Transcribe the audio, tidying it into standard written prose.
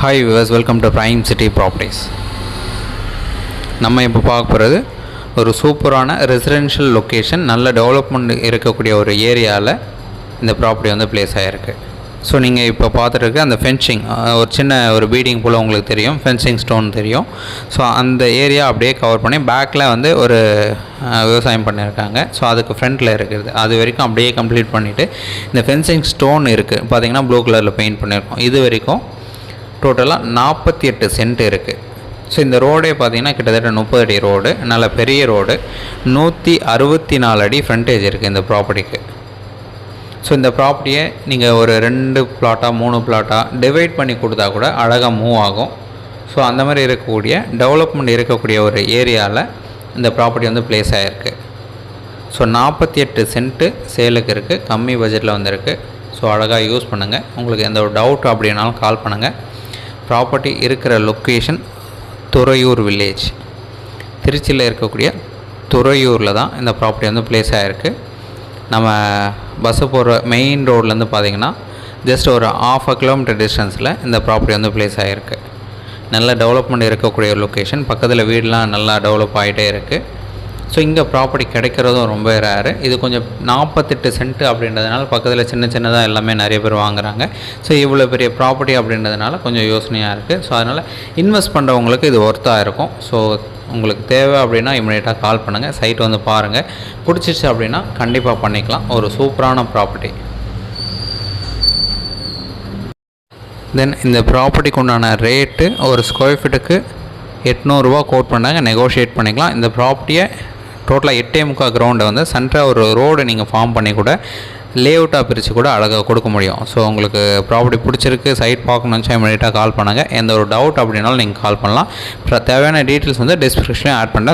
Hi viewers, welcome to prime city properties. நம்ம இப்போ பார்க்க போகிறது ஒரு சூப்பரான ரெசிடென்ஷியல் லொக்கேஷன், நல்ல டெவலப்மெண்ட் இருக்கக்கூடிய ஒரு ஏரியாவில் இந்த ப்ராப்பர்ட்டி வந்து பிளேஸ் ஆகிருக்கு. ஸோ நீங்கள் இப்போ பார்த்துட்டு இருக்க அந்த ஃபென்சிங், ஒரு சின்ன ஒரு பீடிங் போல் உங்களுக்கு தெரியும், ஃபென்சிங் ஸ்டோன் தெரியும். ஸோ அந்த ஏரியா அப்படியே கவர் பண்ணி பேக்கில் வந்து ஒரு விவசாயம் பண்ணியிருக்காங்க. ஸோ அதுக்கு ஃப்ரண்ட்டில் இருக்கிறது அது வரைக்கும் அப்படியே கம்ப்ளீட் பண்ணிவிட்டு இந்த ஃபென்சிங் ஸ்டோன் இருக்குது பார்த்திங்கன்னா, ப்ளூ கலரில் பெயிண்ட் பண்ணியிருக்கோம். இது வரைக்கும் டோட்டலாக 48 சென்ட் இருக்குது. ஸோ இந்த ரோடே பார்த்திங்கன்னா கிட்டத்தட்ட 30 அடி ரோடு, நல்ல பெரிய ரோடு. 164 அடி ஃப்ரண்டேஜ் இருக்குது இந்த ப்ராப்பர்ட்டிக்கு. ஸோ இந்த ப்ராப்பர்ட்டியை நீங்கள் ஒரு 2 பிளாட்டாக 3 பிளாட்டாக டிவைட் பண்ணி கொடுத்தா கூட அழகாக மூவ் ஆகும். ஸோ அந்த மாதிரி இருக்கக்கூடிய டெவலப்மெண்ட் இருக்கக்கூடிய ஒரு ஏரியாவில் இந்த ப்ராப்பர்ட்டி வந்து பிளேஸ் ஆகிருக்கு. ஸோ 48 சென்ட்டு சேலுக்கு இருக்குது, கம்மி பட்ஜெட்டில் வந்துருக்கு. ஸோ அழகாக யூஸ் பண்ணுங்கள். உங்களுக்கு எந்த ஒரு டவுட் அப்படின்னாலும் கால் பண்ணுங்கள். ப்ராப்பர்ட்டி இருக்கிற லொக்கேஷன் துறையூர் வில்லேஜ், திருச்சியில் இருக்கக்கூடிய துறையூரில் தான் இந்த ப்ராப்பர்ட்டி வந்து பிளேஸ் ஆகிருக்கு. நம்ம பஸ்ஸு போகிற மெயின் ரோட்லேருந்து பார்த்திங்கன்னா ஜஸ்ட் ஒரு 1/2 கிலோமீட்டர் டிஸ்டன்ஸில் இந்த ப்ராப்பர்ட்டி வந்து பிளேஸ் ஆகிருக்கு. நல்ல டெவலப்மெண்ட் இருக்கக்கூடிய லொக்கேஷன், பக்கத்தில் வீடெலாம் நல்லா டெவலப் ஆகிட்டே இருக்குது. ஸோ இங்கே ப்ராப்பர்ட்டி கிடைக்கிறதும் ரொம்ப ரேரு. இது கொஞ்சம் 48 சென்ட்டு அப்படின்றதுனால பக்கத்தில் சின்ன சின்னதாக எல்லாமே நிறைய பேர் வாங்குகிறாங்க. ஸோ இவ்வளோ பெரிய ப்ராப்பர்ட்டி அப்படின்றதுனால கொஞ்சம் யோசனையாக இருக்குது. ஸோ அதனால் இன்வெஸ்ட் பண்ணுறவங்களுக்கு இது ஒர்த்தாக இருக்கும். ஸோ உங்களுக்கு தேவை அப்படின்னா இமீடியட்டாக கால் பண்ணுங்கள், சைட் வந்து பாருங்கள். பிடிச்சிச்சு அப்படின்னா கண்டிப்பாக பண்ணிக்கலாம். ஒரு சூப்பரான ப்ராப்பர்ட்டி. தென் இந்த ப்ராப்பர்ட்டிக்கு உண்டான ரேட்டு ஒரு ஸ்கொயர் ஃபீட்டுக்கு 800 ரூபா கோட் பண்ணாங்க, நெகோஷியேட் பண்ணிக்கலாம். இந்த ப்ராப்பர்ட்டியை டோட்டலாக 8.25 கிரவுண்டை வந்து சென்டராக ஒரு ரோடு நீங்கள் ஃபார்ம் பண்ணி கூட லேஅவுட்டாக பிரித்து கூட அழகாக கொடுக்க முடியும். ஸோ உங்களுக்கு ப்ராப்பர்ட்டி பிடிச்சிருக்கு, சைட் பார்க்கணுன்னு நினச்சா இமீடியட்டாக கால் பண்ணுங்கள். எந்த ஒரு டவுட் அப்படின்னாலும் நீங்கள் கால் பண்ணலாம். தேவையான டீட்டெயில்ஸ் வந்து டிஸ்கிரிப்ஷன்லேயும் ஆட் பண்ணலாம்.